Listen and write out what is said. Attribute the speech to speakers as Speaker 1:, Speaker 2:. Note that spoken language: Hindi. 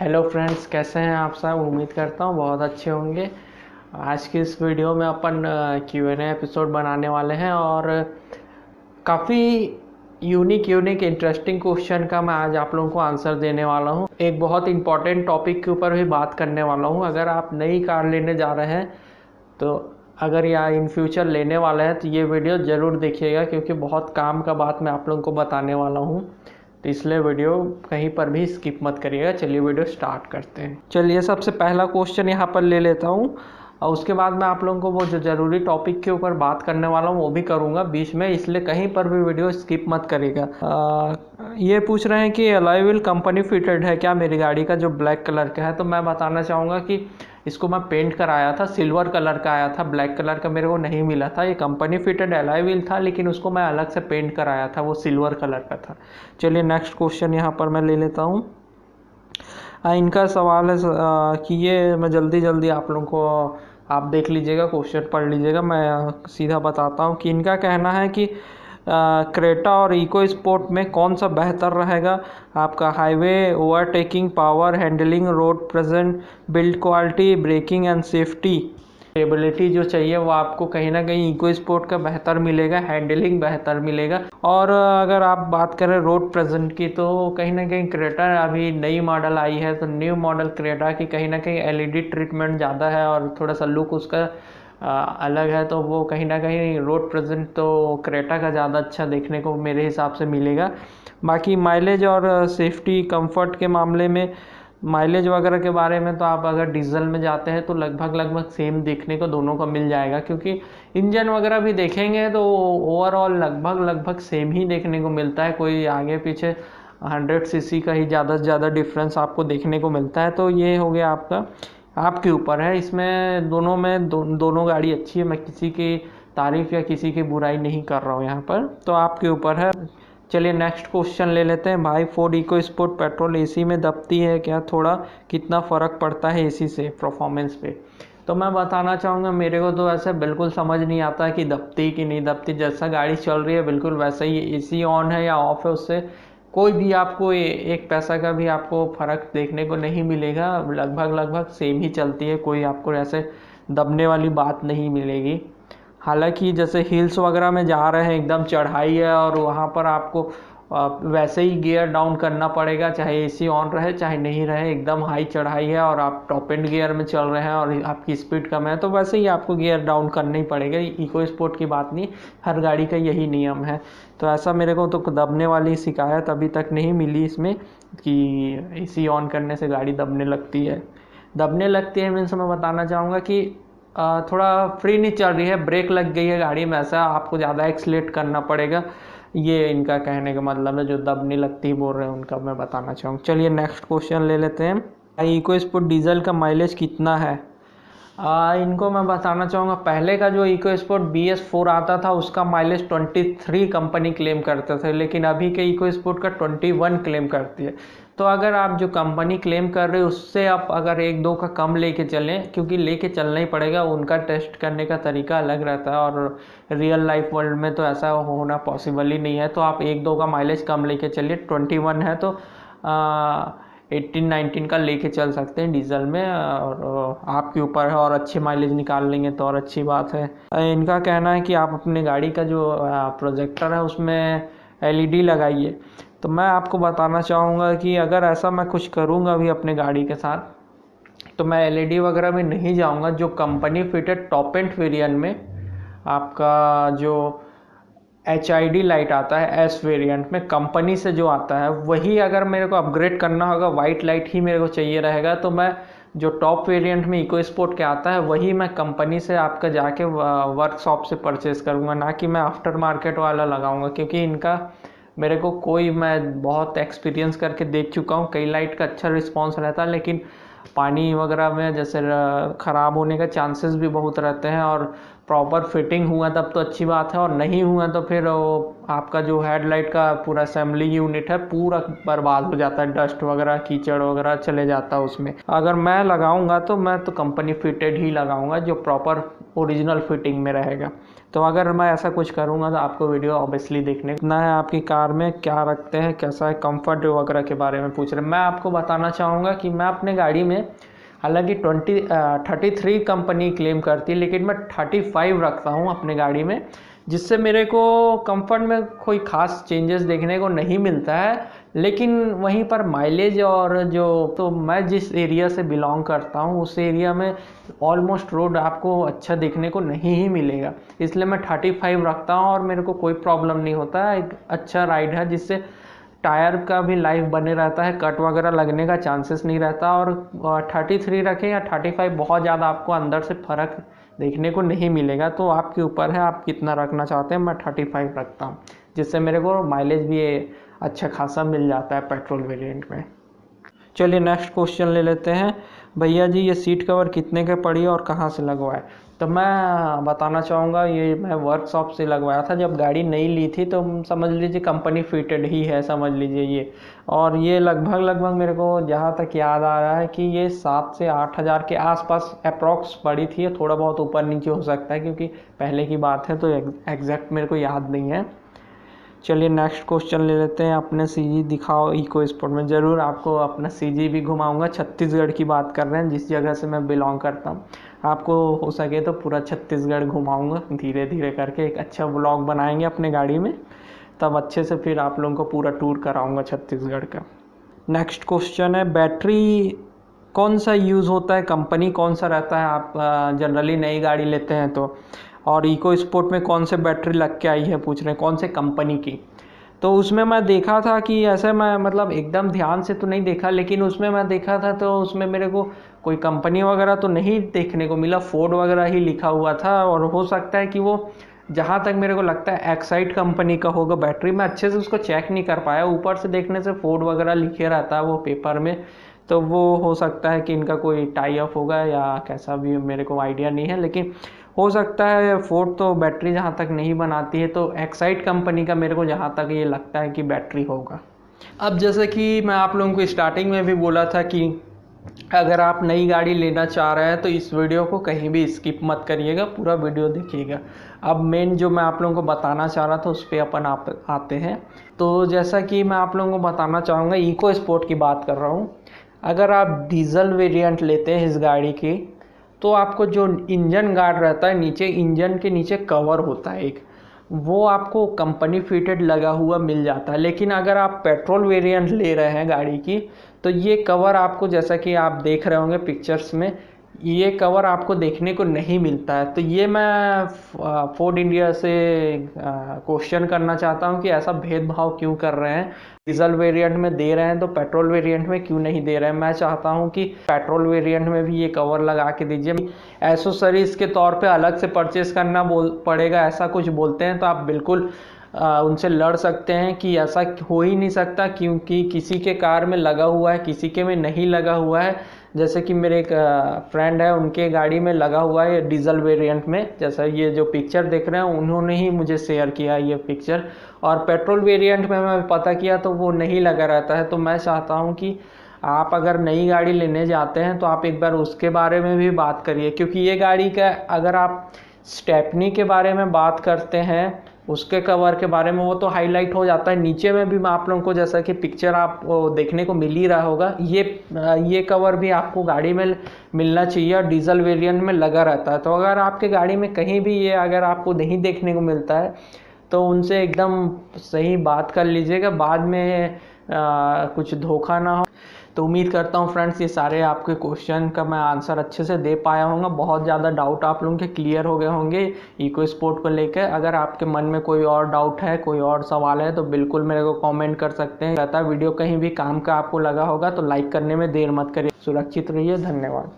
Speaker 1: हेलो फ्रेंड्स, कैसे हैं आप सब। उम्मीद करता हूँ बहुत अच्छे होंगे। आज की इस वीडियो में अपन Q&A एपिसोड बनाने वाले हैं और काफ़ी यूनिक इंटरेस्टिंग क्वेश्चन का मैं आज आप लोगों को आंसर देने वाला हूँ। एक बहुत इंपॉर्टेंट टॉपिक के ऊपर भी बात करने वाला हूँ। अगर आप नई कार लेने जा रहे हैं तो अगर या इन फ्यूचर लेने वाले हैं तो ये वीडियो ज़रूर देखिएगा, क्योंकि बहुत काम का बात मैं आप लोगों को बताने वाला हूँ। तो इसलिए वीडियो कहीं पर भी स्किप मत करिएगा। चलिए वीडियो स्टार्ट करते हैं। चलिए सबसे पहला क्वेश्चन यहाँ पर ले लेता हूँ और उसके बाद मैं आप लोगों को वो जो ज़रूरी टॉपिक के ऊपर बात करने वाला हूँ वो भी करूँगा बीच में, इसलिए कहीं पर भी वीडियो स्किप मत करिएगा। ये पूछ रहे हैं कि अलॉय व्हील कंपनी फिटेड है क्या मेरी गाड़ी का, जो ब्लैक कलर का है। तो मैं बताना चाहूँगा कि इसको मैं पेंट कराया था, सिल्वर कलर का आया था, ब्लैक कलर का मेरे को नहीं मिला था। ये कंपनी फिटेड अलॉय व्हील था, लेकिन उसको मैं अलग से पेंट कराया था, वो सिल्वर कलर का था। चलिए नेक्स्ट क्वेश्चन यहाँ पर मैं ले लेता हूँ। इनका सवाल है कि ये मैं जल्दी आप लोगों को, आप देख लीजिएगा, क्वेश्चन पढ़ लीजिएगा, मैं सीधा बताता हूँ कि इनका कहना है कि क्रेटा और इको स्पोर्ट में कौन सा बेहतर रहेगा आपका। Highway overtaking power, handling, road present, build quality, braking and safety. Stability जो चाहिए वो आपको कहीं ना कहीं इको स्पोर्ट का बेहतर मिलेगा, हैंडलिंग बेहतर मिलेगा। और अगर आप बात करें रोड प्रेजेंट की तो कहीं ना कहीं क्रेटा अभी नई मॉडल आई है, तो न्यू मॉडल क्रेटा की कहीं ना कहीं एलईडी ट्रीटमेंट ज़्यादा है और थोड़ा सा लुक उसका अलग है, तो वो कहीं ना कहीं रोड प्रेजेंट तो क्रेटा का ज़्यादा अच्छा देखने को मेरे हिसाब से मिलेगा। बाकी माइलेज और सेफ्टी कंफर्ट के मामले में, माइलेज वगैरह के बारे में तो आप अगर डीजल में जाते हैं तो लगभग सेम देखने को दोनों का मिल जाएगा, क्योंकि इंजन वगैरह भी देखेंगे तो ओवरऑल लगभग सेम ही देखने को मिलता है। कोई आगे पीछे 100 सीसी का ही ज़्यादा से ज़्यादा डिफरेंस आपको देखने को मिलता है। तो ये हो गया आपका, आपके ऊपर है। इसमें दोनों में दोनों गाड़ी अच्छी है, मैं किसी की तारीफ़ या किसी की बुराई नहीं कर रहा हूँ यहाँ पर, तो आपके ऊपर है। चलिए नेक्स्ट क्वेश्चन ले लेते हैं। भाई Ford EcoSport petrol AC में दबती है क्या, थोड़ा कितना फ़र्क पड़ता है एसी से परफॉर्मेंस पे। तो मैं बताना चाहूँगा, मेरे को तो ऐसे बिल्कुल समझ नहीं आता कि दबती कि नहीं दबती। जैसा गाड़ी चल रही है बिल्कुल वैसा ही, एसी ऑन है या ऑफ है उससे कोई भी आपको एक पैसा का भी आपको फ़र्क देखने को नहीं मिलेगा। लगभग सेम ही चलती है, कोई आपको ऐसे दबने वाली बात नहीं मिलेगी। हालांकि जैसे हिल्स वगैरह में जा रहे हैं, एकदम चढ़ाई है और वहाँ पर आपको वैसे ही गियर डाउन करना पड़ेगा, चाहे एसी ऑन रहे चाहे नहीं रहे। एकदम हाई चढ़ाई है और आप टॉप एंड गियर में चल रहे हैं और आपकी स्पीड कम है, तो वैसे ही आपको गियर डाउन करना ही पड़ेगा। इको स्पोर्ट की बात नहीं, हर गाड़ी का यही नियम है। तो ऐसा मेरे को तो दबने वाली शिकायत अभी तक नहीं मिली इसमें कि एसी ऑन करने से गाड़ी दबने लगती है। दबने लगती है मीन्स मैं बताना चाहूँगा कि थोड़ा फ्री नहीं चल रही है, ब्रेक लग गई है गाड़ी में, ऐसा आपको ज़्यादा एक्सलेट करना पड़ेगा। ये इनका कहने का मतलब है, जो दबने लगती ही बोल रहे हैं उनका मैं बताना चाहूँगा। चलिए नेक्स्ट क्वेश्चन ले लेते हैं। इको स्पोर्ट डीजल का माइलेज कितना है। इनको मैं बताना चाहूँगा, पहले का जो इको स्पोर्ट BS4 आता था उसका माइलेज 23 कंपनी क्लेम करते थे, लेकिन अभी के इको स्पोर्ट का 21 क्लेम करती है। तो अगर आप जो कंपनी क्लेम कर रहे हो उससे आप अगर 1-2 का कम लेके चलें, क्योंकि लेके चलना ही पड़ेगा, उनका टेस्ट करने का तरीका अलग रहता है और रियल लाइफ वर्ल्ड में तो ऐसा होना पॉसिबल ही नहीं है। तो आप 1-2 का माइलेज कम लेके चलिए। 21 है तो 18-19 का लेके चल सकते हैं डीजल में, और आपके ऊपर है, और अच्छे माइलेज निकाल लेंगे तो और अच्छी बात है। इनका कहना है कि आप अपने गाड़ी का जो प्रोजेक्टर है उसमें LED लगाइए। तो मैं आपको बताना चाहूँगा कि अगर ऐसा मैं कुछ करूँगा भी अपने गाड़ी के साथ तो मैं LED वगैरह में नहीं जाऊँगा। जो company fitted top end variant में आपका जो HID लाइट आता है S वेरिएंट में, कंपनी से जो आता है वही अगर मेरे को अपग्रेड करना होगा, वाइट लाइट ही मेरे को चाहिए रहेगा, तो मैं जो टॉप वेरिएंट में इको स्पोर्ट के आता है वही मैं कंपनी से आपका जाके वर्कशॉप से परचेस करूँगा, ना कि मैं आफ्टर मार्केट वाला लगाऊंगा। क्योंकि इनका मेरे को कोई, मैं बहुत एक्सपीरियंस करके देख चुका हूँ, कई लाइट का अच्छा रिस्पॉन्स रहता है, लेकिन पानी वगैरह में जैसे ख़राब होने का चांसेस भी बहुत रहते हैं। और प्रॉपर फिटिंग हुआ तब तो अच्छी बात है, और नहीं हुआ तो फिर वो आपका जो हेडलाइट का पूरा असेंबली यूनिट है पूरा बर्बाद हो जाता है, डस्ट वगैरह कीचड़ वगैरह चले जाता है उसमें। अगर मैं लगाऊंगा तो मैं तो कंपनी फिटेड ही लगाऊंगा, जो प्रॉपर ओरिजिनल फिटिंग में रहेगा। तो अगर मैं ऐसा कुछ करूँगा तो आपको वीडियो ऑब्वियसली देखने को ना है। आपकी कार में क्या रखते हैं, कैसा है, कंफर्ट वगैरह के बारे में पूछ रहे हैं। मैं आपको बताना चाहूँगा कि मैं अपने गाड़ी में, हालांकि 33 कंपनी क्लेम करती है, लेकिन मैं 35 रखता हूँ अपने गाड़ी में, जिससे मेरे को कंफर्ट में कोई ख़ास चेंजेस देखने को नहीं मिलता है। लेकिन वहीं पर माइलेज और जो, तो मैं जिस एरिया से बिलोंग करता हूँ उस एरिया में ऑलमोस्ट रोड आपको अच्छा देखने को नहीं ही मिलेगा, इसलिए मैं 35 रखता हूँ और मेरे को कोई प्रॉब्लम नहीं होता है। एक अच्छा राइड है जिससे टायर का भी लाइफ बने रहता है, कट वगैरह लगने का चांसेस नहीं रहता। और 33 रखें या 35, बहुत ज़्यादा आपको अंदर से फ़र्क देखने को नहीं मिलेगा। तो आपके ऊपर है आप कितना रखना चाहते हैं। मैं 35 रखता हूँ, जिससे मेरे को माइलेज भी अच्छा खासा मिल जाता है पेट्रोल वेरिएंट में। चलिए नेक्स्ट क्वेश्चन ले लेते हैं। भैया जी ये सीट कवर कितने के पड़ी और कहाँ से लगवाए? तो मैं बताना चाहूँगा, ये मैं वर्कशॉप से लगवाया था। जब गाड़ी नई ली थी तो समझ लीजिए कंपनी फिटेड ही है, समझ लीजिए ये। और ये लगभग मेरे को जहाँ तक याद आ रहा है कि ये 7 से 8 हज़ार के आसपास अप्रॉक्स पड़ी थी। थोड़ा बहुत ऊपर नीचे हो सकता है क्योंकि पहले की बात है, तो एग्जैक्ट मेरे को याद नहीं है। चलिए नेक्स्ट क्वेश्चन ले लेते हैं। अपने सीजी दिखाओ इको स्पोर्ट में। ज़रूर आपको अपना सीजी भी घुमाऊंगा। छत्तीसगढ़ की बात कर रहे हैं, जिस जगह से मैं बिलोंग करता हूँ। आपको हो सके तो पूरा छत्तीसगढ़ घुमाऊंगा धीरे धीरे करके। एक अच्छा व्लॉग बनाएंगे अपने गाड़ी में, तब अच्छे से फिर आप लोगों को पूरा टूर कराऊंगा छत्तीसगढ़ का। नेक्स्ट क्वेश्चन है, बैटरी कौन सा यूज़ होता है, कंपनी कौन सा रहता है? आप जनरली नई गाड़ी लेते हैं तो, और इको स्पोर्ट में कौन से बैटरी लग के आई है पूछ रहे हैं, कौन से कंपनी की? तो उसमें मैं देखा था कि ऐसे, मैं मतलब एकदम ध्यान से तो नहीं देखा, लेकिन उसमें मैं देखा था तो उसमें मेरे को कोई कंपनी वगैरह तो नहीं देखने को मिला, फोर्ड वगैरह ही लिखा हुआ था। और हो सकता है कि वो, जहाँ तक मेरे को लगता है, एक्साइड कंपनी का होगा बैटरी। मैं अच्छे से उसको चेक नहीं कर पाया, ऊपर से देखने से फोर्ड वगैरह लिखे रहता है वो पेपर में, तो वो हो सकता है कि इनका कोई टाई अप होगा या कैसा भी, मेरे को आइडिया नहीं है। लेकिन हो सकता है, फोर्ड तो बैटरी जहाँ तक नहीं बनाती है, तो एक्साइड कंपनी का मेरे को जहाँ तक ये लगता है कि बैटरी होगा। अब जैसे कि मैं आप लोगों को स्टार्टिंग में भी बोला था कि अगर आप नई गाड़ी लेना चाह रहे हैं तो इस वीडियो को कहीं भी स्किप मत करिएगा, पूरा वीडियो देखिएगा। अब मेन जो मैं आप लोगों को बताना चाह रहा था उस पर अपन आप आते हैं। तो जैसा कि मैं आप लोगों को बताना चाहूँगा, इको स्पोर्ट की बात कर रहा हूँ। अगर आप डीजल वेरिएंट लेते हैं इस गाड़ी की, तो आपको जो इंजन गार्ड रहता है नीचे, इंजन के नीचे कवर होता है एक, वो आपको कंपनी फिटेड लगा हुआ मिल जाता है। लेकिन अगर आप पेट्रोल वेरिएंट ले रहे हैं गाड़ी की, तो ये कवर आपको, जैसा कि आप देख रहे होंगे पिक्चर्स में, ये कवर आपको देखने को नहीं मिलता है। तो ये मैं फोर्ड इंडिया से क्वेश्चन करना चाहता हूँ कि ऐसा भेदभाव क्यों कर रहे हैं, डीजल वेरिएंट में दे रहे हैं तो पेट्रोल वेरिएंट में क्यों नहीं दे रहे हैं? मैं चाहता हूं कि पेट्रोल वेरिएंट में भी ये कवर लगा के दीजिए। एसेसरीज के तौर पे अलग से परचेस करना पड़ेगा, ऐसा कुछ बोलते हैं तो आप बिल्कुल उनसे लड़ सकते हैं कि ऐसा हो ही नहीं सकता, क्योंकि किसी के कार में लगा हुआ है, किसी के में नहीं लगा हुआ है। जैसे कि मेरे एक फ्रेंड है, उनके गाड़ी में लगा हुआ है डीजल वेरिएंट में, जैसा ये जो पिक्चर देख रहे हैं उन्होंने ही मुझे शेयर किया ये पिक्चर। और पेट्रोल वेरिएंट में मैं पता किया तो वो नहीं लगा रहता है। तो मैं चाहता हूँ कि आप अगर नई गाड़ी लेने जाते हैं तो आप एक बार उसके बारे में भी बात करिए, क्योंकि ये गाड़ी का, अगर आप स्टेपनी के बारे में बात करते हैं, उसके कवर के बारे में, वो तो हाईलाइट हो जाता है। नीचे में भी मैं आप लोगों को, जैसा कि पिक्चर आप देखने को मिल ही रहा होगा, ये कवर भी आपको गाड़ी में मिलना चाहिए और डीजल वेरिएंट में लगा रहता है। तो अगर आपके गाड़ी में कहीं भी ये अगर आपको नहीं देखने को मिलता है तो उनसे एकदम सही बात कर लीजिएगा, बाद में कुछ धोखा ना हो। तो उम्मीद करता हूँ फ्रेंड्स, ये सारे आपके क्वेश्चन का मैं आंसर अच्छे से दे पाया होंगे। बहुत ज़्यादा डाउट आप लोगों के क्लियर हो गए होंगे इको स्पोर्ट को लेकर। अगर आपके मन में कोई और डाउट है, कोई और सवाल है, तो बिल्कुल मेरे को कमेंट कर सकते हैं। रहता वीडियो कहीं भी काम का आपको लगा होगा तो लाइक करने में देर मत करिए। सुरक्षित रहिए, धन्यवाद।